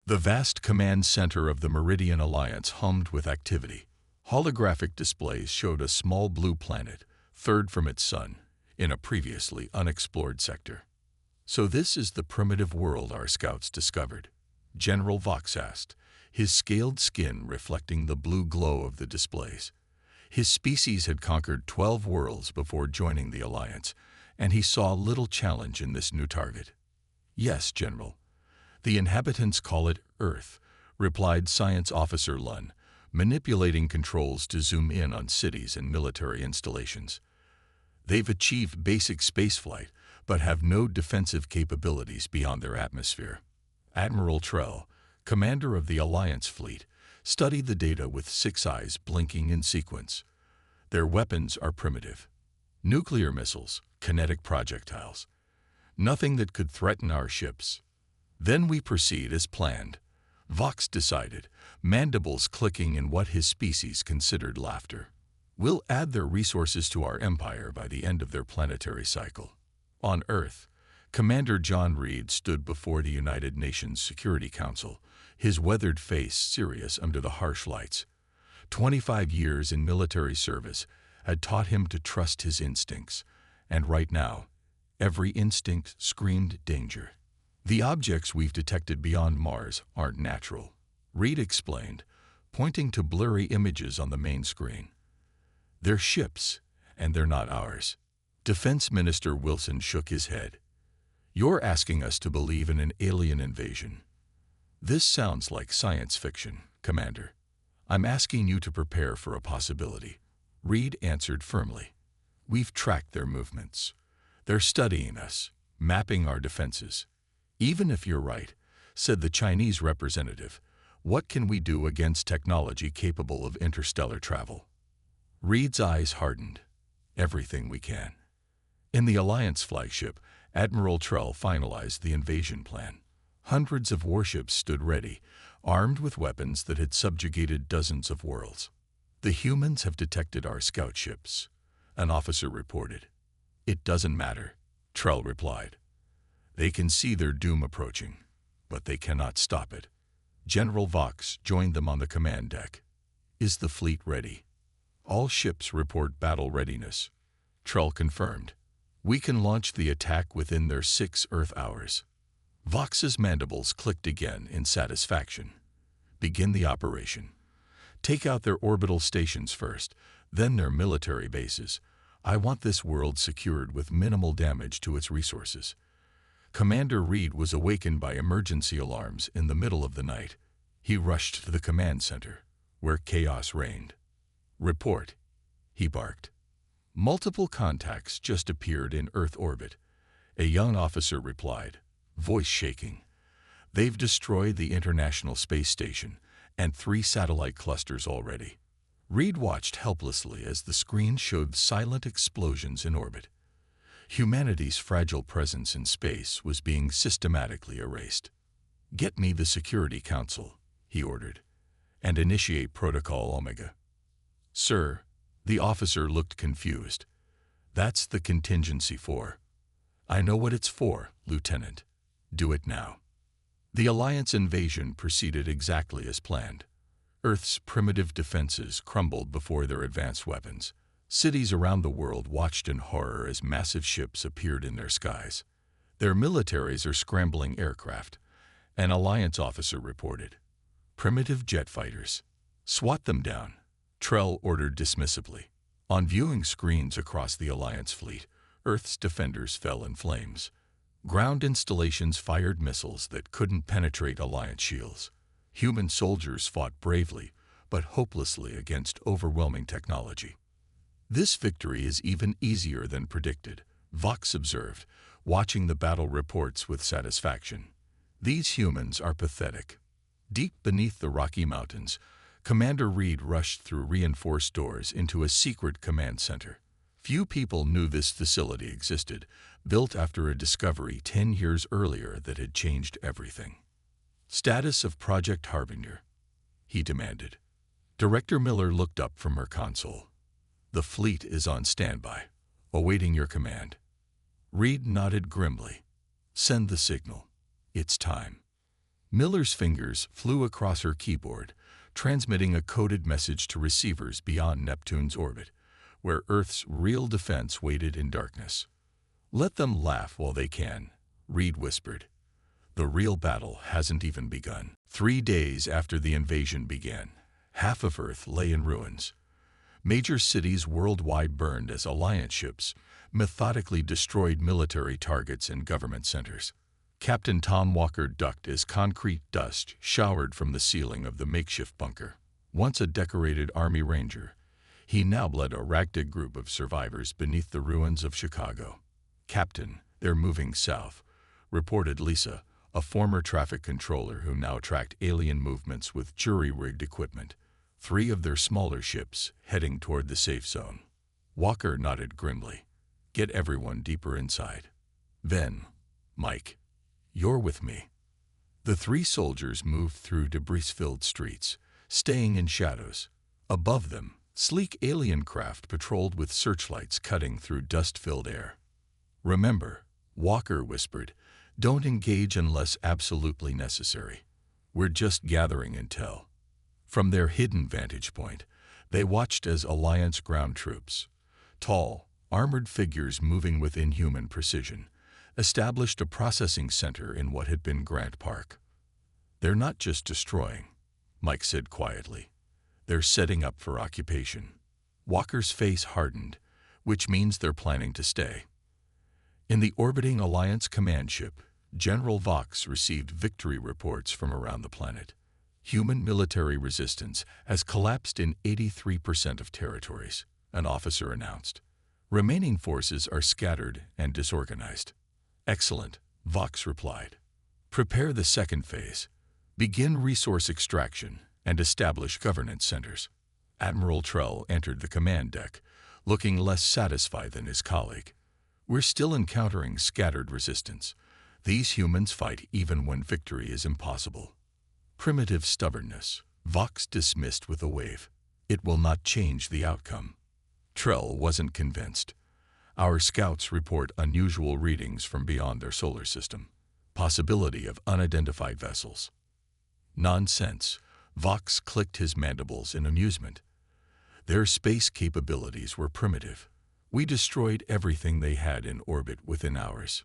The vast command center of the Meridian Alliance hummed with activity. Holographic displays showed a small blue planet, third from its sun, in a previously unexplored sector. "So this is the primitive world our scouts discovered?" General Vox asked, his scaled skin reflecting the blue glow of the displays. His species had conquered 12 worlds before joining the Alliance, and he saw little challenge in this new target. "Yes, General. The inhabitants call it Earth," replied Science Officer Lun, manipulating controls to zoom in on cities and military installations. "They've achieved basic spaceflight, but have no defensive capabilities beyond their atmosphere." Admiral Trell, commander of the Alliance fleet, studied the data with 6 eyes blinking in sequence. "Their weapons are primitive. Nuclear missiles, kinetic projectiles. Nothing that could threaten our ships." "Then we proceed as planned," Vox decided, mandibles clicking in what his species considered laughter. "We'll add their resources to our empire by the end of their planetary cycle." On Earth, Commander John Reed stood before the United Nations Security Council, his weathered face serious under the harsh lights. 25 years in military service had taught him to trust his instincts, and right now, every instinct screamed danger. "The objects we've detected beyond Mars aren't natural," Reed explained, pointing to blurry images on the main screen. "They're ships, and they're not ours." Defense Minister Wilson shook his head. "You're asking us to believe in an alien invasion." "This sounds like science fiction, Commander. I'm asking you to prepare for a possibility," Reed answered firmly. "We've tracked their movements. They're studying us, mapping our defenses. Even if you're right," said the Chinese representative, "what can we do against technology capable of interstellar travel?" Reed's eyes hardened. "Everything we can." In the Alliance flagship, Admiral Trell finalized the invasion plan. Hundreds of warships stood ready, armed with weapons that had subjugated dozens of worlds. "The humans have detected our scout ships," an officer reported. "It doesn't matter," Trell replied. "They can see their doom approaching, but they cannot stop it." General Vox joined them on the command deck. "Is the fleet ready?" "All ships report battle readiness," Trell confirmed. "We can launch the attack within their 6 Earth hours." Vox's mandibles clicked again in satisfaction. "Begin the operation. Take out their orbital stations first, then their military bases. I want this world secured with minimal damage to its resources." Commander Reed was awakened by emergency alarms in the middle of the night. He rushed to the command center, where chaos reigned. "Report," he barked. "Multiple contacts just appeared in Earth orbit," a young officer replied, voice shaking. "They've destroyed the International Space Station and 3 satellite clusters already." Reed watched helplessly as the screen showed silent explosions in orbit. Humanity's fragile presence in space was being systematically erased. "Get me the Security Council," he ordered, "and initiate Protocol Omega." "Sir," the officer looked confused. "That's the contingency for." "I know what it's for, Lieutenant. Do it now." The Alliance invasion proceeded exactly as planned. Earth's primitive defenses crumbled before their advanced weapons. Cities around the world watched in horror as massive ships appeared in their skies. "Their militaries are scrambling aircraft," an Alliance officer reported. "Primitive jet fighters. Swat them down," Trell ordered dismissively. On viewing screens across the Alliance fleet, Earth's defenders fell in flames. Ground installations fired missiles that couldn't penetrate Alliance shields. Human soldiers fought bravely, but hopelessly against overwhelming technology. "This victory is even easier than predicted," Vox observed, watching the battle reports with satisfaction. "These humans are pathetic." Deep beneath the Rocky Mountains, Commander Reed rushed through reinforced doors into a secret command center. Few people knew this facility existed, built after a discovery 10 years earlier that had changed everything. "Status of Project Harbinger," he demanded. Director Miller looked up from her console. "The fleet is on standby, awaiting your command." Reed nodded grimly. "Send the signal. It's time." Miller's fingers flew across her keyboard, transmitting a coded message to receivers beyond Neptune's orbit, where Earth's real defense waited in darkness. "Let them laugh while they can," Reed whispered. "The real battle hasn't even begun." 3 days after the invasion began, half of Earth lay in ruins. Major cities worldwide burned as Alliance ships methodically destroyed military targets and government centers. Captain Tom Walker ducked as concrete dust showered from the ceiling of the makeshift bunker. Once a decorated Army Ranger, he now led a ragtag group of survivors beneath the ruins of Chicago. "Captain, they're moving south," reported Lisa, a former traffic controller who now tracked alien movements with jury-rigged equipment. 3 of their smaller ships heading toward the safe zone. Walker nodded grimly. "Get everyone deeper inside. Then, Mike, you're with me." The 3 soldiers moved through debris-filled streets, staying in shadows. Above them, sleek alien craft patrolled with searchlights cutting through dust-filled air. "Remember," Walker whispered, "don't engage unless absolutely necessary. We're just gathering intel." From their hidden vantage point, they watched as Alliance ground troops, tall, armored figures moving with inhuman precision, established a processing center in what had been Grant Park. "They're not just destroying," Mike said quietly. "They're setting up for occupation." Walker's face hardened, which means they're planning to stay. In the orbiting Alliance command ship, General Vox received victory reports from around the planet. Human military resistance has collapsed in 83% of territories, an officer announced. Remaining forces are scattered and disorganized. "Excellent," Vox replied. "Prepare the second phase. Begin resource extraction and establish governance centers." Admiral Trell entered the command deck, looking less satisfied than his colleague. "We're still encountering scattered resistance. These humans fight even when victory is impossible." "Primitive stubbornness," Vox dismissed with a wave. "It will not change the outcome." Trell wasn't convinced. "Our scouts report unusual readings from beyond their solar system. Possibility of unidentified vessels." "Nonsense," Vox clicked his mandibles in amusement. "Their space capabilities were primitive. We destroyed everything they had in orbit within hours."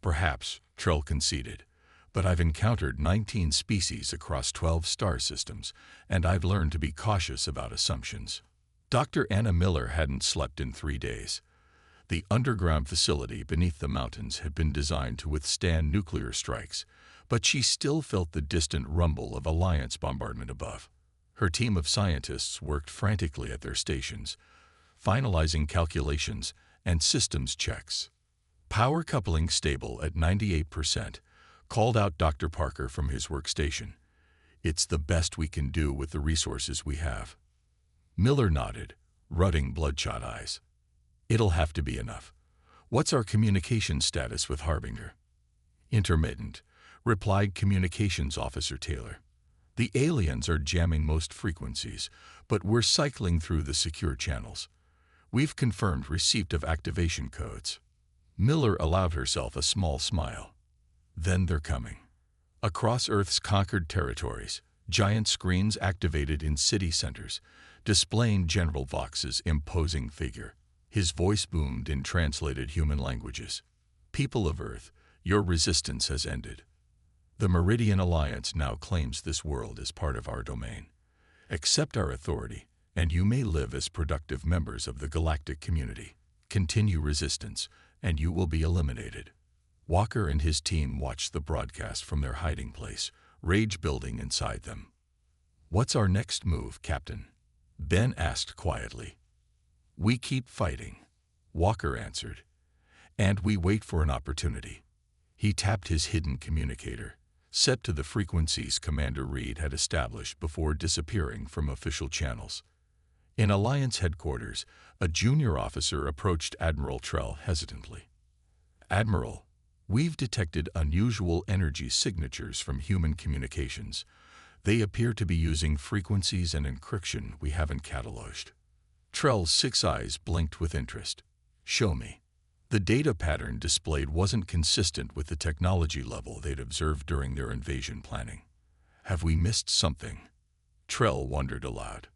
"Perhaps," Trell conceded, "but I've encountered 19 species across 12 star systems, and I've learned to be cautious about assumptions." Dr. Anna Miller hadn't slept in 3 days. The underground facility beneath the mountains had been designed to withstand nuclear strikes, but she still felt the distant rumble of Alliance bombardment above. Her team of scientists worked frantically at their stations, finalizing calculations and systems checks. "Power coupling stable at 98%, called out Dr. Parker from his workstation. "It's the best we can do with the resources we have." Miller nodded, rutting bloodshot eyes. "It'll have to be enough. What's our communication status with Harbinger?" "Intermittent," replied Communications Officer Taylor. "The aliens are jamming most frequencies, but we're cycling through the secure channels. We've confirmed receipt of activation codes." Miller allowed herself a small smile. "Then they're coming." Across Earth's conquered territories, giant screens activated in city centers, displaying General Vox's imposing figure. His voice boomed in translated human languages. "People of Earth, your resistance has ended. The Meridian Alliance now claims this world as part of our domain. Accept our authority, and you may live as productive members of the galactic community. Continue resistance, and you will be eliminated." Walker and his team watched the broadcast from their hiding place, rage building inside them. "What's our next move, Captain?" Ben asked quietly. "We keep fighting," Walker answered, "and we wait for an opportunity." He tapped his hidden communicator, set to the frequencies Commander Reed had established before disappearing from official channels. In Alliance headquarters, a junior officer approached Admiral Trell hesitantly. "Admiral, we've detected unusual energy signatures from human communications. They appear to be using frequencies and encryption we haven't cataloged." Trell's 6 eyes blinked with interest. "Show me." The data pattern displayed wasn't consistent with the technology level they'd observed during their invasion planning. Have we missed something? Trell wondered aloud.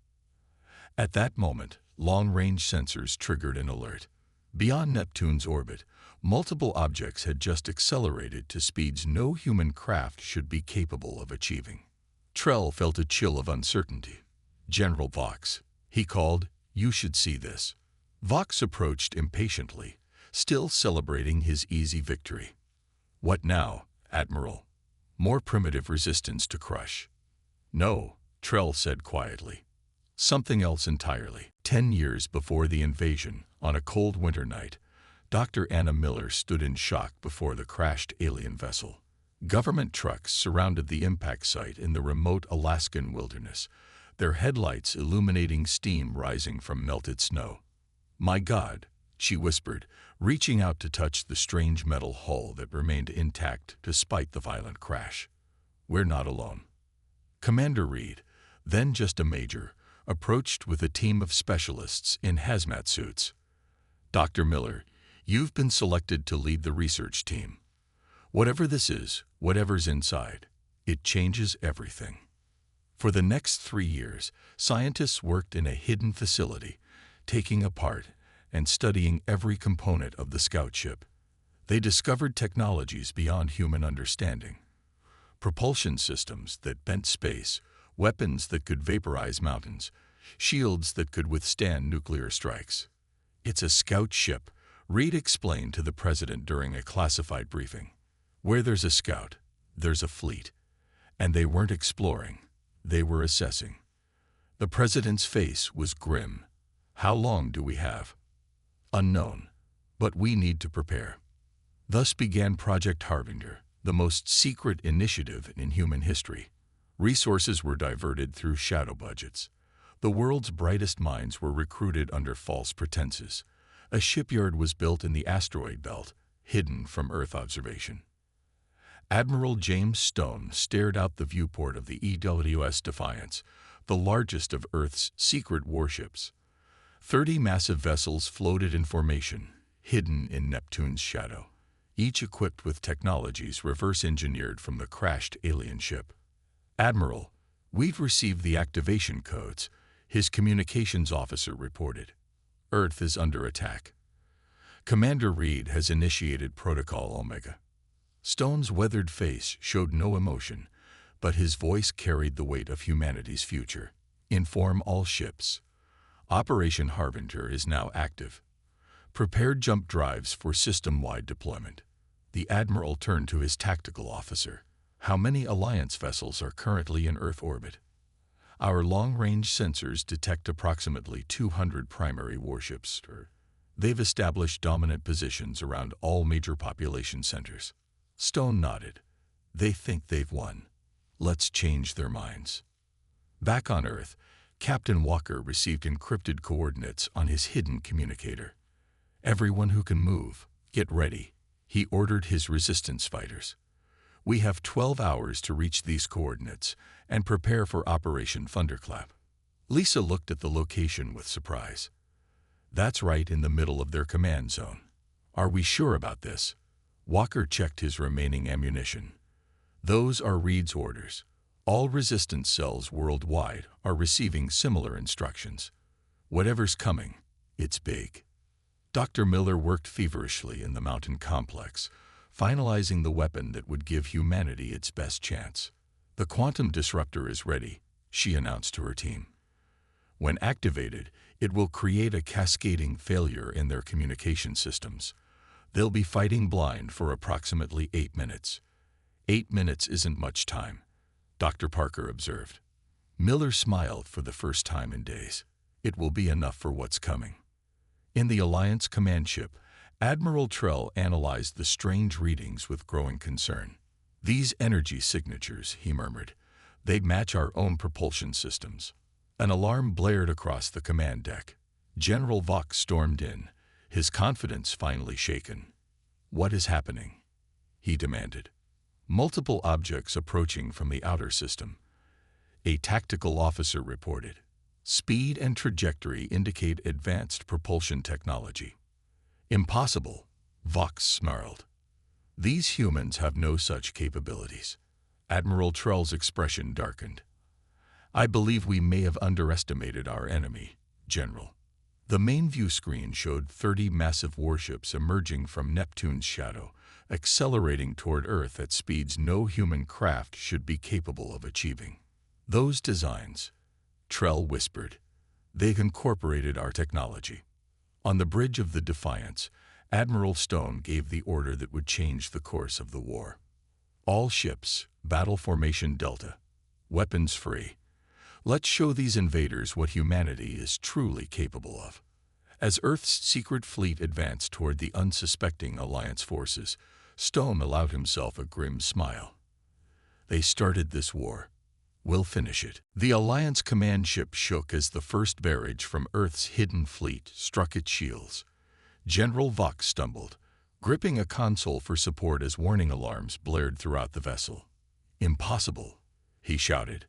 At that moment, long-range sensors triggered an alert. Beyond Neptune's orbit, multiple objects had just accelerated to speeds no human craft should be capable of achieving. Trell felt a chill of uncertainty. "General Vox," he called, "you should see this." Vox approached impatiently, still celebrating his easy victory. "What now, Admiral? More primitive resistance to crush?" "No," Trell said quietly. "Something else entirely." 10 years before the invasion, on a cold winter night, Dr. Anna Miller stood in shock before the crashed alien vessel. Government trucks surrounded the impact site in the remote Alaskan wilderness, their headlights illuminating steam rising from melted snow. "My God," she whispered, reaching out to touch the strange metal hull that remained intact despite the violent crash. "We're not alone." Commander Reed, then just a major, approached with a team of specialists in hazmat suits. "Dr. Miller, you've been selected to lead the research team. Whatever this is, whatever's inside, it changes everything." For the next 3 years, scientists worked in a hidden facility, taking apart and studying every component of the scout ship. They discovered technologies beyond human understanding. Propulsion systems that bent space, weapons that could vaporize mountains, shields that could withstand nuclear strikes. "It's a scout ship," Reed explained to the president during a classified briefing. "Where there's a scout, there's a fleet." And they weren't exploring, they were assessing. The president's face was grim. "How long do we have?" "Unknown, but we need to prepare." Thus began Project Harbinger, the most secret initiative in human history. Resources were diverted through shadow budgets. The world's brightest minds were recruited under false pretenses. A shipyard was built in the asteroid belt, hidden from Earth observation. Admiral James Stone stared out the viewport of the EWS Defiance, the largest of Earth's secret warships. 30 massive vessels floated in formation, hidden in Neptune's shadow, each equipped with technologies reverse-engineered from the crashed alien ship. "Admiral, we've received the activation codes," his communications officer reported. "Earth is under attack. Commander Reed has initiated Protocol Omega." Stone's weathered face showed no emotion, but his voice carried the weight of humanity's future. "Inform all ships. Operation Harbinger is now active. Prepare jump drives for system-wide deployment." The Admiral turned to his tactical officer. "How many Alliance vessels are currently in Earth orbit?" "Our long-range sensors detect approximately 200 primary warships. They've established dominant positions around all major population centers." Stone nodded. "They think they've won. Let's change their minds." Back on Earth, Captain Walker received encrypted coordinates on his hidden communicator. "Everyone who can move, get ready," he ordered his resistance fighters. "We have 12 hours to reach these coordinates and prepare for Operation Thunderclap." Lisa looked at the location with surprise. "That's right in the middle of their command zone." "Are we sure about this?" Walker checked his remaining ammunition. "Those are Reed's orders. All resistance cells worldwide are receiving similar instructions. Whatever's coming, it's big." Dr. Miller worked feverishly in the mountain complex, finalizing the weapon that would give humanity its best chance. "The quantum disruptor is ready," she announced to her team. "When activated, it will create a cascading failure in their communication systems. They'll be fighting blind for approximately 8 minutes. 8 minutes isn't much time," Dr. Parker observed. Miller smiled for the first time in days. "It will be enough for what's coming." In the Alliance command ship, Admiral Trell analyzed the strange readings with growing concern. "These energy signatures," he murmured, "they match our own propulsion systems." An alarm blared across the command deck. General Vox stormed in, his confidence finally shaken. "What is happening?" he demanded. "Multiple objects approaching from the outer system," a tactical officer reported. "Speed and trajectory indicate advanced propulsion technology." "Impossible," Vox snarled. "These humans have no such capabilities." Admiral Trell's expression darkened. "I believe we may have underestimated our enemy, General." The main view screen showed 30 massive warships emerging from Neptune's shadow, accelerating toward Earth at speeds no human craft should be capable of achieving. "Those designs," Trell whispered, "they've incorporated our technology." On the bridge of the Defiance, Admiral Stone gave the order that would change the course of the war. "All ships, battle formation Delta. Weapons free. Let's show these invaders what humanity is truly capable of." As Earth's secret fleet advanced toward the unsuspecting Alliance forces, Stone allowed himself a grim smile. "They started this war. We'll finish it." The Alliance command ship shook as the first barrage from Earth's hidden fleet struck its shields. General Vox stumbled, gripping a console for support as warning alarms blared throughout the vessel. "Impossible," he shouted.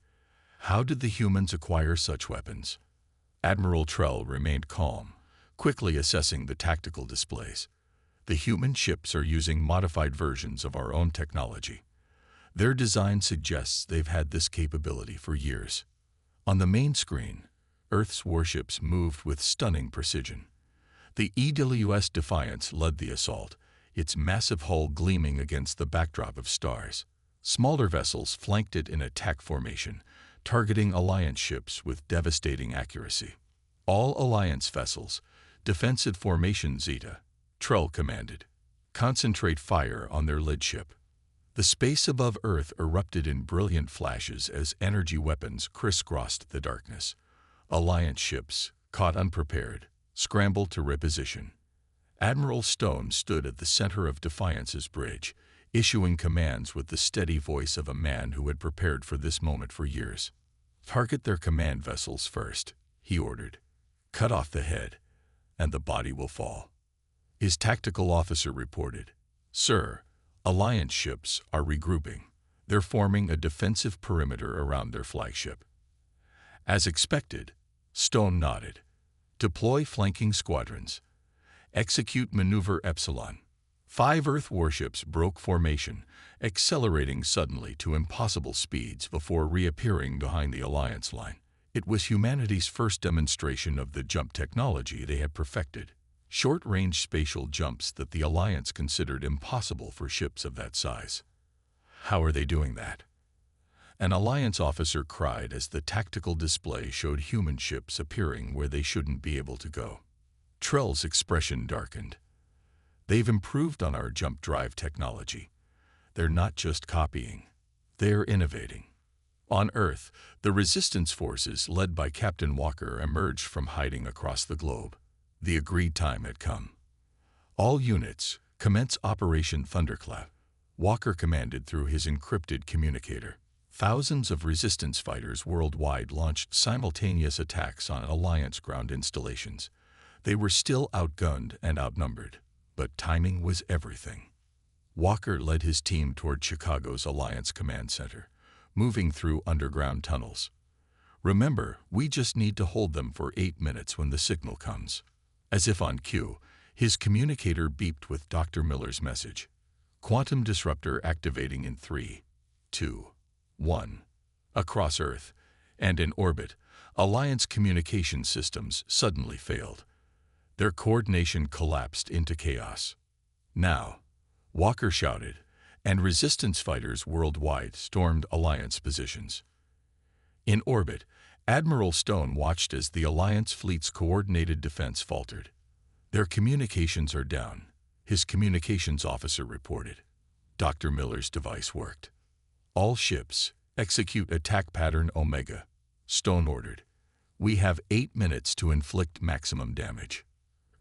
"How did the humans acquire such weapons?" Admiral Trell remained calm, quickly assessing the tactical displays. "The human ships are using modified versions of our own technology. Their design suggests they've had this capability for years." On the main screen, Earth's warships moved with stunning precision. The EWS Defiance led the assault, its massive hull gleaming against the backdrop of stars. Smaller vessels flanked it in attack formation, targeting Alliance ships with devastating accuracy. "All Alliance vessels, defensive formation Zeta," Trell commanded. "Concentrate fire on their lead ship." The space above Earth erupted in brilliant flashes as energy weapons crisscrossed the darkness. Alliance ships, caught unprepared, scrambled to reposition. Admiral Stone stood at the center of Defiance's bridge, issuing commands with the steady voice of a man who had prepared for this moment for years. "Target their command vessels first," he ordered. "Cut off the head, and the body will fall." His tactical officer reported, "Sir, Alliance ships are regrouping. They're forming a defensive perimeter around their flagship." As expected, Stone nodded. "Deploy flanking squadrons. Execute Maneuver Epsilon." 5 Earth warships broke formation, accelerating suddenly to impossible speeds before reappearing behind the Alliance line. It was humanity's first demonstration of the jump technology they had perfected. Short-range spatial jumps that the Alliance considered impossible for ships of that size. "How are they doing that?" an Alliance officer cried as the tactical display showed human ships appearing where they shouldn't be able to go. Trell's expression darkened. "They've improved on our jump drive technology. They're not just copying, they're innovating." On Earth, the resistance forces led by Captain Walker emerged from hiding across the globe. The agreed time had come. "All units, commence Operation Thunderclap," Walker commanded through his encrypted communicator. Thousands of resistance fighters worldwide launched simultaneous attacks on Alliance ground installations. They were still outgunned and outnumbered, but timing was everything. Walker led his team toward Chicago's Alliance Command Center, moving through underground tunnels. "Remember, we just need to hold them for 8 minutes when the signal comes." As if on cue, his communicator beeped with Dr. Miller's message. "Quantum disruptor activating in 3, 2, 1. Across Earth and in orbit, Alliance communication systems suddenly failed. Their coordination collapsed into chaos. "Now," Walker shouted, and resistance fighters worldwide stormed Alliance positions. In orbit, Admiral Stone watched as the Alliance fleet's coordinated defense faltered. "Their communications are down," his communications officer reported. Dr. Miller's device worked. "All ships, execute attack pattern Omega," Stone ordered. "We have 8 minutes to inflict maximum damage."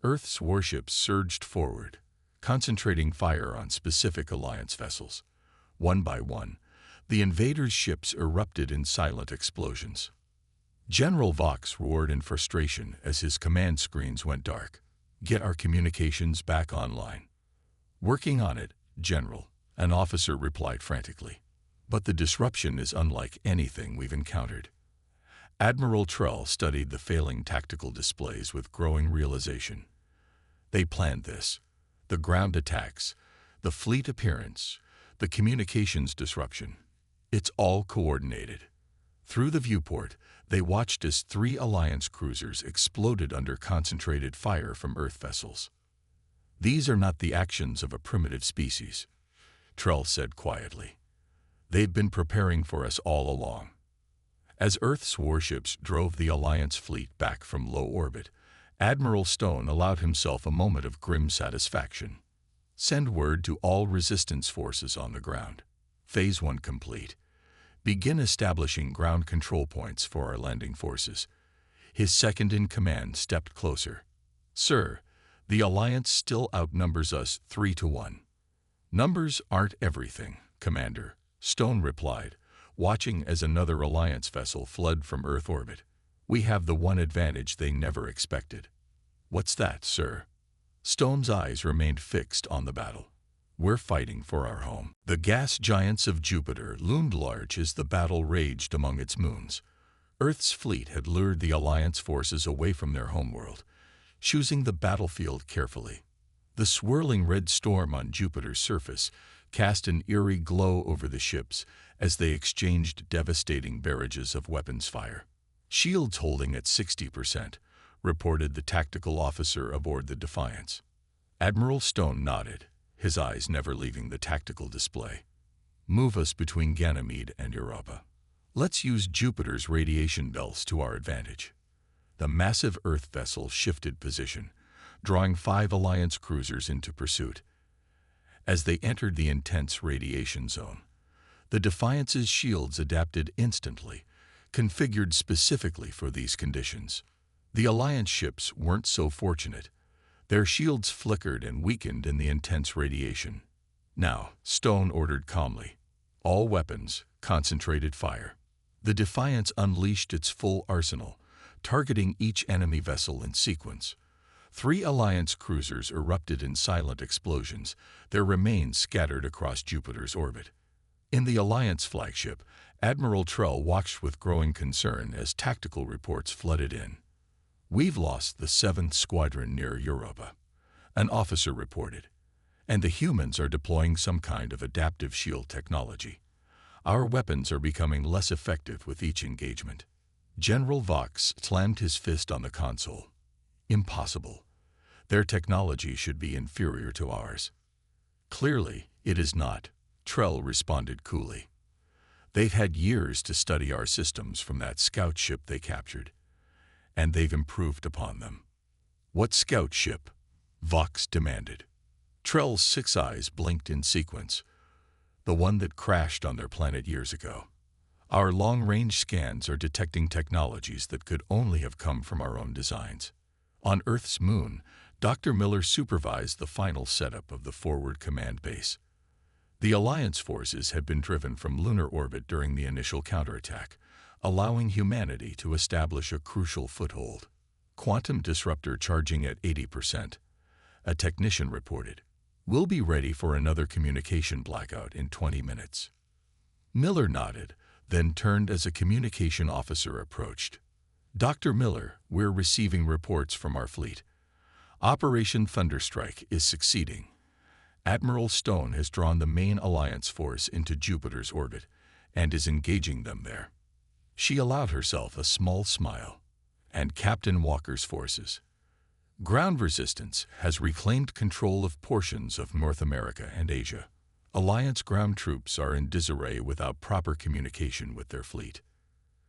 Earth's warships surged forward, concentrating fire on specific Alliance vessels. One by one, the invaders' ships erupted in silent explosions. General Vox roared in frustration as his command screens went dark. "Get our communications back online." "Working on it, General," an officer replied frantically. "But the disruption is unlike anything we've encountered." Admiral Trell studied the failing tactical displays with growing realization. They planned this. The ground attacks, the fleet appearance, the communications disruption. It's all coordinated. Through the viewport, they watched as 3 Alliance cruisers exploded under concentrated fire from Earth vessels. "These are not the actions of a primitive species," Trell said quietly. "They've been preparing for us all along." As Earth's warships drove the Alliance fleet back from low orbit, Admiral Stone allowed himself a moment of grim satisfaction. "Send word to all resistance forces on the ground. Phase 1 complete. Begin establishing ground control points for our landing forces." His second-in-command stepped closer. "Sir, the Alliance still outnumbers us 3-1. "Numbers aren't everything, Commander," Stone replied, watching as another Alliance vessel fled from Earth orbit. "We have the one advantage they never expected." "What's that, sir?" Stone's eyes remained fixed on the battle. "We're fighting for our home." The gas giants of Jupiter loomed large as the battle raged among its moons. Earth's fleet had lured the Alliance forces away from their homeworld, choosing the battlefield carefully. The swirling red storm on Jupiter's surface cast an eerie glow over the ships as they exchanged devastating barrages of weapons fire. "Shields holding at 60%, reported the tactical officer aboard the Defiance. Admiral Stone nodded, his eyes never leaving the tactical display. "Move us between Ganymede and Europa. Let's use Jupiter's radiation belts to our advantage." The massive Earth vessel shifted position, drawing 5 Alliance cruisers into pursuit. As they entered the intense radiation zone, the Defiance's shields adapted instantly, configured specifically for these conditions. The Alliance ships weren't so fortunate. Their shields flickered and weakened in the intense radiation. "Now," Stone ordered calmly, "all weapons, concentrated fire." The Defiance unleashed its full arsenal, targeting each enemy vessel in sequence. 3 Alliance cruisers erupted in silent explosions, their remains scattered across Jupiter's orbit. In the Alliance flagship, Admiral Trell watched with growing concern as tactical reports flooded in. "We've lost the 7th Squadron near Europa," an officer reported, "and the humans are deploying some kind of adaptive shield technology. Our weapons are becoming less effective with each engagement." General Vox slammed his fist on the console. "Impossible. Their technology should be inferior to ours." "Clearly, it is not," Trell responded coolly. "They've had years to study our systems from that scout ship they captured, and they've improved upon them." "What scout ship?" Vox demanded. Trell's 6 eyes blinked in sequence. "The one that crashed on their planet years ago. Our long-range scans are detecting technologies that could only have come from our own designs." On Earth's moon, Dr. Miller supervised the final setup of the forward command base. The Alliance forces had been driven from lunar orbit during the initial counterattack, allowing humanity to establish a crucial foothold. "Quantum disruptor charging at 80%, a technician reported. "We'll be ready for another communication blackout in 20 minutes." Miller nodded, then turned as a communication officer approached. "Dr. Miller, we're receiving reports from our fleet. Operation Thunderstrike is succeeding. Admiral Stone has drawn the main Alliance force into Jupiter's orbit and is engaging them there." She allowed herself a small smile. "And Captain Walker's forces. Ground resistance has reclaimed control of portions of North America and Asia. Alliance ground troops are in disarray without proper communication with their fleet."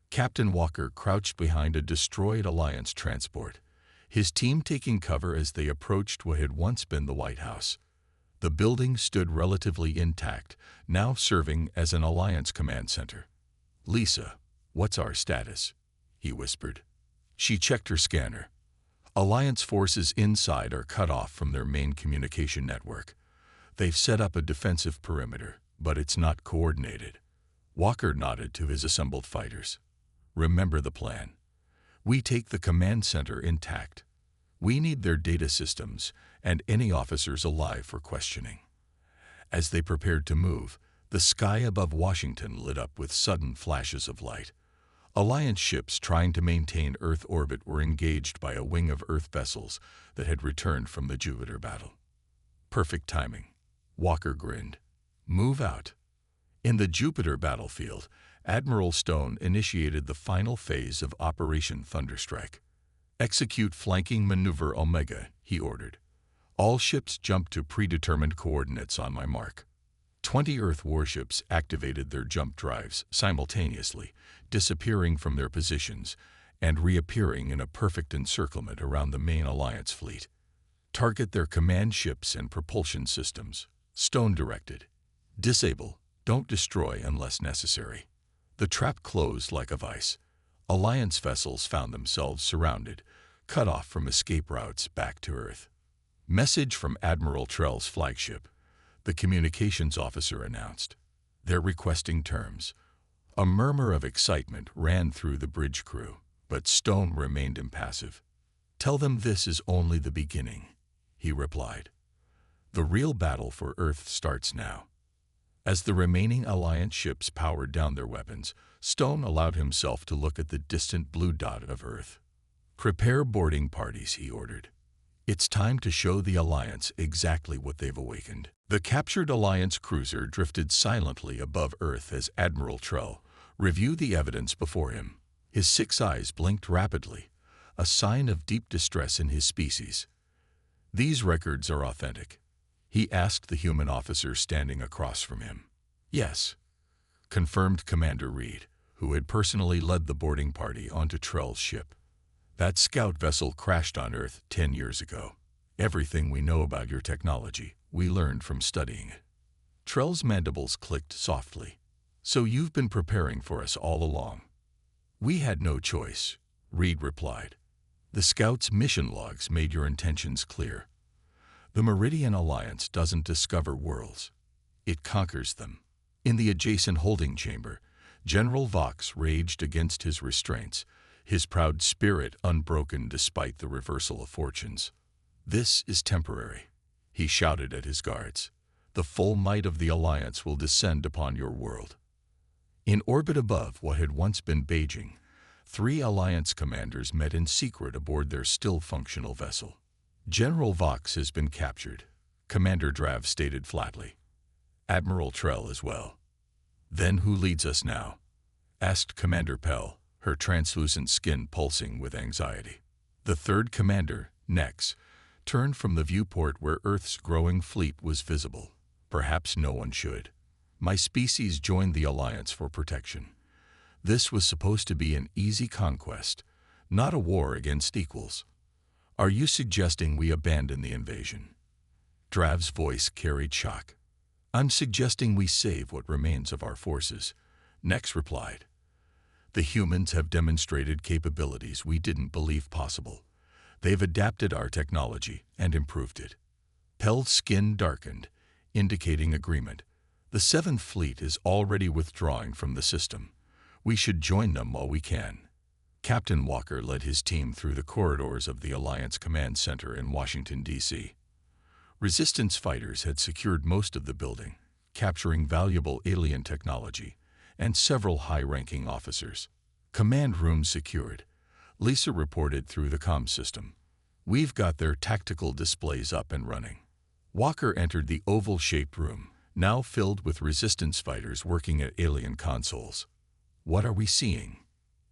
Captain Walker crouched behind a destroyed Alliance transport, his team taking cover as they approached what had once been the White House. The building stood relatively intact, now serving as an Alliance command center. "Lisa, what's our status?" he whispered. She checked her scanner. "Alliance forces inside are cut off from their main communication network. They've set up a defensive perimeter, but it's not coordinated." Walker nodded to his assembled fighters. "Remember the plan. We take the command center intact. We need their data systems and any officers alive for questioning." As they prepared to move, the sky above Washington lit up with sudden flashes of light. Alliance ships trying to maintain Earth orbit were engaged by a wing of Earth vessels that had returned from the Jupiter battle. "Perfect timing." Walker grinned. "Move out." In the Jupiter battlefield, Admiral Stone initiated the final phase of Operation Thunderstrike. "Execute flanking maneuver Omega," he ordered. "All ships jump to predetermined coordinates on my mark." 20 Earth warships activated their jump drives simultaneously, disappearing from their positions and reappearing in a perfect encirclement around the main Alliance fleet. "Target their command ships and propulsion systems," Stone directed. "Disable, don't destroy unless necessary." The trap closed like a vice. Alliance vessels found themselves surrounded, cut off from escape routes back to Earth. "Message from Admiral Trell's flagship," the communications officer announced. "They're requesting terms." A murmur of excitement ran through the bridge crew, but Stone remained impassive. "Tell them this is only the beginning," he replied. "The real battle for Earth starts now." As the remaining Alliance ships powered down their weapons, Stone allowed himself to look at the distant blue dot of Earth. "Prepare boarding parties," he ordered. "It's time to show the Alliance exactly what they've awakened." The captured Alliance cruiser drifted silently above Earth as Admiral Trell reviewed the evidence before him. His 6 eyes blinked rapidly, a sign of deep distress in his species. "These records are authentic?" he asked the human officer standing across from him. "Yes," confirmed Commander Reed, who had personally led the boarding party onto Trell's ship. "That scout vessel crashed on Earth 10 years ago. Everything we know about your technology, we learned from studying it." Trell's mandibles clicked softly. "So you've been preparing for us all along?" "We had no choice," Reed replied. "The Scouts' mission logs made your intentions clear. The Meridian Alliance doesn't discover worlds. It conquers them." In the adjacent holding chamber, General Vox raged against his restraints, his proud spirit unbroken despite the reversal of fortunes. "This is temporary," he shouted at his guards. "The full might of the Alliance will descend upon your world." In orbit above what had once been Beijing, 3 Alliance commanders met in secret aboard their still-functional vessel. "General Vox has been captured," Commander Drav stated flatly. "Admiral Trell as well." "Then who leads us now?" asked Commander Pell, her translucent skin pulsing with anxiety. The 3rd commander, Nex, turned from the viewport where Earth's growing fleet was visible. "Perhaps no one should. My species joined the Alliance for protection. This was supposed to be an easy conquest, not a war against equals. Are you suggesting we abandon the invasion?" Drav's voice carried shock. "I'm suggesting we save what remains of our forces," Nex replied. "The humans have demonstrated capabilities we didn't believe possible. They've adapted our technology and improved it." Pell's skin darkened, indicating agreement. "The 7th Fleet is already withdrawing from the system. We should join them while we can." Captain Walker led his team through the corridors of the Alliance Command Center in Washington, D.C. Resistance fighters had secured most of the building, capturing valuable alien technology and several high-ranking officers. "Command rooms secured," Lisa reported through the comm system. "We've got their tactical displays up and running." Walker entered the oval-shaped room, now filled with resistance fighters working at alien consoles. "What are we seeing?"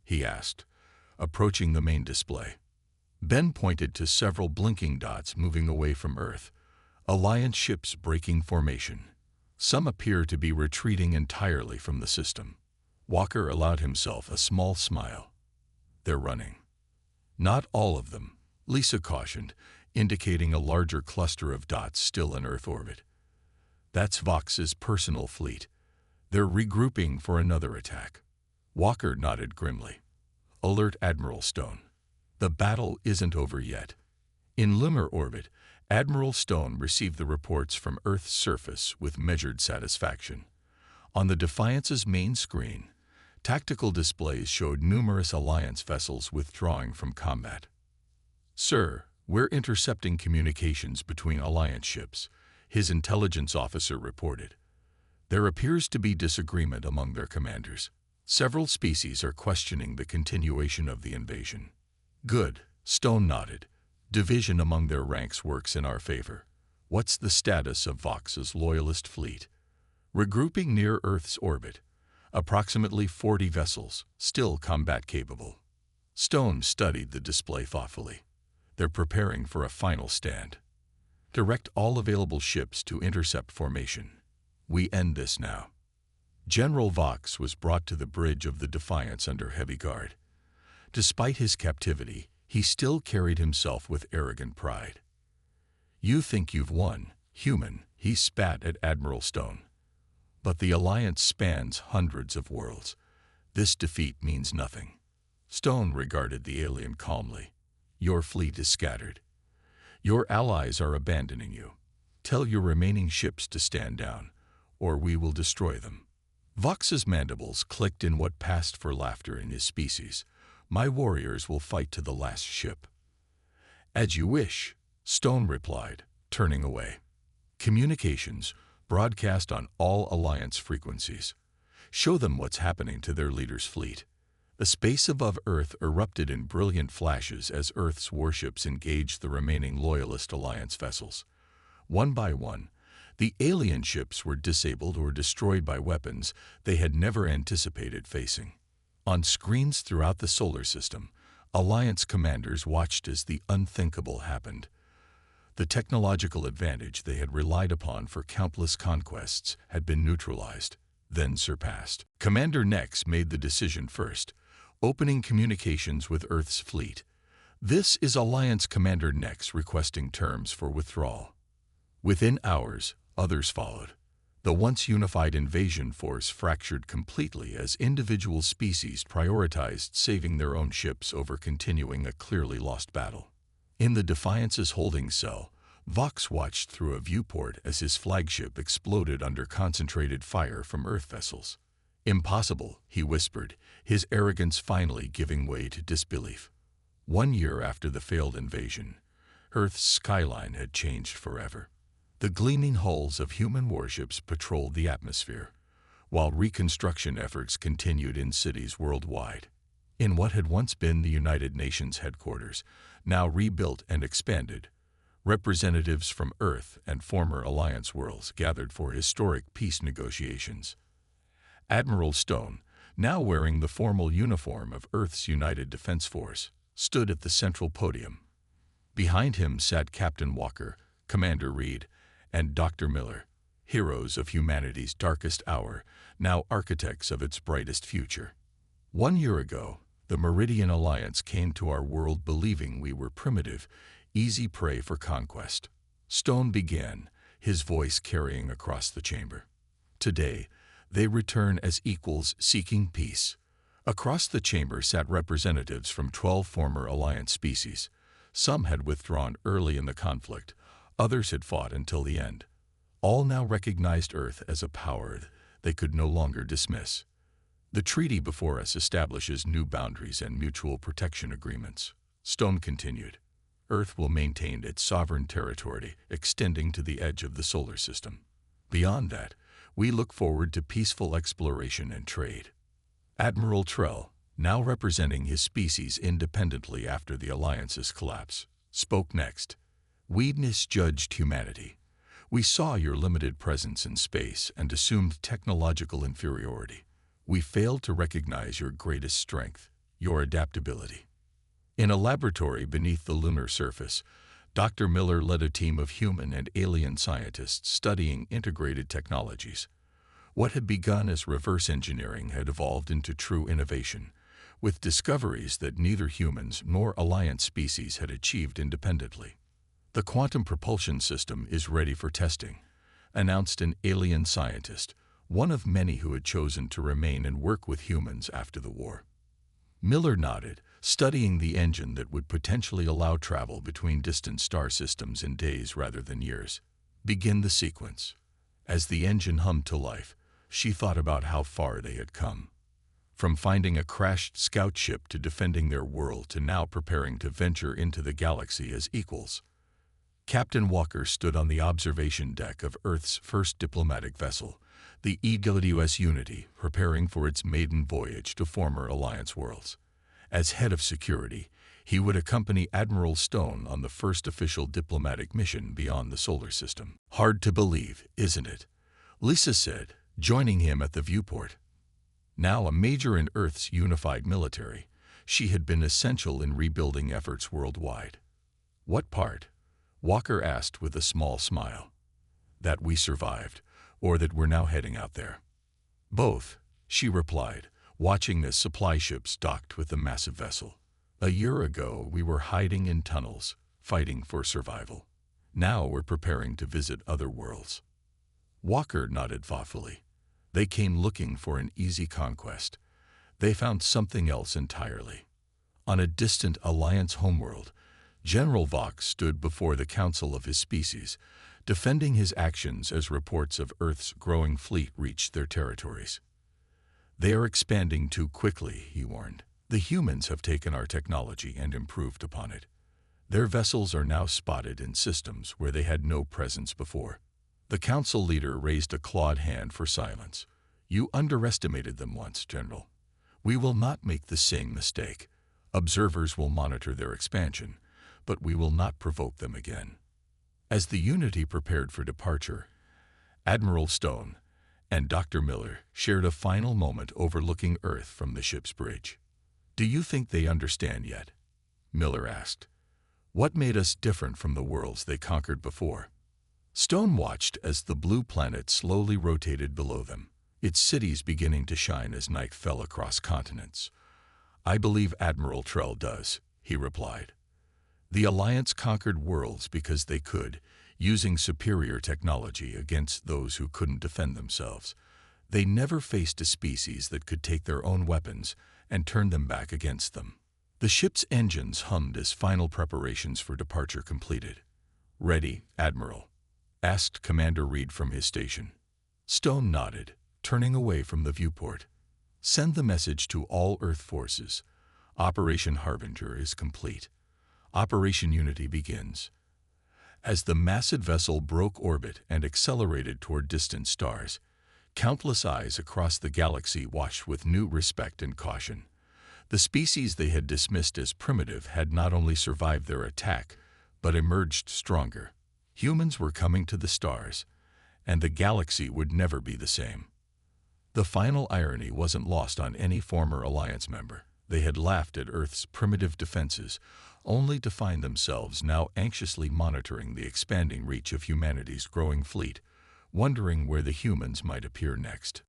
he asked, approaching the main display. Ben pointed to several blinking dots moving away from Earth, Alliance ships breaking formation. Some appear to be retreating entirely from the system. Walker allowed himself a small smile. "They're running." "Not all of them," Lisa cautioned, indicating a larger cluster of dots still in Earth orbit. "That's Vox's personal fleet. They're regrouping for another attack." Walker nodded grimly. "Alert Admiral Stone. The battle isn't over yet." In lunar orbit, Admiral Stone received the reports from Earth's surface with measured satisfaction. On the Defiance's main screen, tactical displays showed numerous Alliance vessels withdrawing from combat. "Sir, we're intercepting communications between Alliance ships," his intelligence officer reported. "There appears to be disagreement among their commanders. Several species are questioning the continuation of the invasion." "Good," Stone nodded. "Division among their ranks works in our favor. What's the status of Vox's loyalist fleet?" Regrouping near Earth's orbit, approximately 40 vessels, still combat-capable. Stone studied the display thoughtfully. They're preparing for a final stand. Direct all available ships to intercept formation. We end this now. General Vox was brought to the bridge of the Defiance under heavy guard. Despite his captivity, he still carried himself with arrogant pride. "You think you've won, human," he spat at Admiral Stone. "But the Alliance spans hundreds of worlds. This defeat means nothing." Stone regarded the alien calmly. "Your fleet is scattered. Your allies are abandoning you. Tell your remaining ships to stand down, or we will destroy them." Vox's mandibles clicked in what passed for laughter in his species. "My warriors will fight to the last ship." "As you wish," Stone replied, turning away. Communications, broadcast on all Alliance frequencies. Show them what's happening to their leader's fleet. The space above Earth erupted in brilliant flashes as Earth's warships engaged the remaining Loyalist Alliance vessels. One by one, the alien ships were disabled or destroyed by weapons they had never anticipated facing. On screens throughout the solar system, Alliance commanders watched as the unthinkable happened. The technological advantage they had relied upon for countless conquests had been neutralized, then surpassed. Commander Nex made the decision first, opening communications with Earth's fleet. "This is Alliance Commander Nex requesting terms for withdrawal." Within hours, others followed. The once unified invasion force fractured completely as individual species prioritized saving their own ships over continuing a clearly lost battle. In the Defiance's holding cell, Vox watched through a viewport as his flagship exploded under concentrated fire from Earth vessels. "Impossible," he whispered, his arrogance finally giving way to disbelief. 1 year after the failed invasion, Earth's skyline had changed forever. The gleaming hulls of human warships patrolled the atmosphere, while reconstruction efforts continued in cities worldwide. In what had once been the United Nations headquarters, now rebuilt and expanded, representatives from Earth and former Alliance worlds gathered for historic peace negotiations. Admiral Stone, now wearing the formal uniform of Earth's United Defense Force, stood at the central podium. Behind him sat Captain Walker, Commander Reed, and Dr. Miller, heroes of humanity's darkest hour, now architects of its brightest future. 1 year ago, the Meridian Alliance came to our world believing we were primitive, easy prey for conquest. Stone began, his voice carrying across the chamber. Today, they return as equals seeking peace. Across the chamber sat representatives from 12 former Alliance species. Some had withdrawn early in the conflict, others had fought until the end. All now recognized Earth as a power they could no longer dismiss. "The treaty before us establishes new boundaries and mutual protection agreements," Stone continued. "Earth will maintain its sovereign territory extending to the edge of the solar system. Beyond that, we look forward to peaceful exploration and trade." Admiral Trell, now representing his species independently after the Alliance's collapse, spoke next. "We misjudged humanity. We saw your limited presence in space and assumed technological inferiority. We failed to recognize your greatest strength, your adaptability." In a laboratory beneath the lunar surface, Dr. Miller led a team of human and alien scientists studying integrated technologies. What had begun as reverse engineering had evolved into true innovation, with discoveries that neither humans nor Alliance species had achieved independently. "The quantum propulsion system is ready for testing," announced an alien scientist, one of many who had chosen to remain and work with humans after the war. Miller nodded, studying the engine that would potentially allow travel between distant star systems in days rather than years. "Begin the sequence." As the engine hummed to life, she thought about how far they had come. From finding a crashed scout ship to defending their world to now preparing to venture into the galaxy as equals. Captain Walker stood on the observation deck of Earth's first diplomatic vessel, the EWS Unity, preparing for its maiden voyage to former Alliance worlds. As head of security, he would accompany Admiral Stone on the first official diplomatic mission beyond the solar system. "Hard to believe, isn't it?" Lisa said, joining him at the viewport. Now a major in Earth's unified military, she had been essential in rebuilding efforts worldwide. What part? Walker asked with a small smile. That we survived, or that we're now heading out there. Both, she replied, watching as supply ships docked with the massive vessel. A year ago, we were hiding in tunnels, fighting for survival. Now we're preparing to visit other worlds. Walker nodded thoughtfully. They came looking for an easy conquest. They found something else entirely. On a distant Alliance homeworld, General Vox stood before the council of his species, defending his actions as reports of Earth's growing fleet reached their territories. They are expanding too quickly, he warned. The humans have taken our technology and improved upon it. Their vessels are now spotted in systems where they had no presence before. The council leader raised a clawed hand for silence. You underestimated them once, General. We will not make the same mistake. Observers will monitor their expansion, but we will not provoke them again. As the Unity prepared for departure, Admiral Stone and Dr. Miller shared a final moment overlooking Earth from the ship's bridge. Do you think they understand yet? Miller asked. What made us different from the worlds they conquered before? Stone watched as the blue planet slowly rotated below them, its cities beginning to shine as night fell across continents. I believe Admiral Trell does, he replied. The Alliance conquered worlds because they could, using superior technology against those who couldn't defend themselves. They never faced a species that could take their own weapons and turn them back against them. The ship's engines hummed as final preparations for departure completed. Ready, Admiral? Asked Commander Reed from his station. Stone nodded, turning away from the viewport. Send the message to all Earth forces. Operation Harbinger is complete. Operation Unity begins. As the massive vessel broke orbit and accelerated toward distant stars, countless eyes across the galaxy watched with new respect and caution. The species they had dismissed as primitive had not only survived their attack, but emerged stronger. Humans were coming to the stars, and the galaxy would never be the same. The final irony wasn't lost on any former Alliance member. They had laughed at Earth's primitive defenses, only to find themselves now anxiously monitoring the expanding reach of humanity's growing fleet, wondering where the humans might appear next.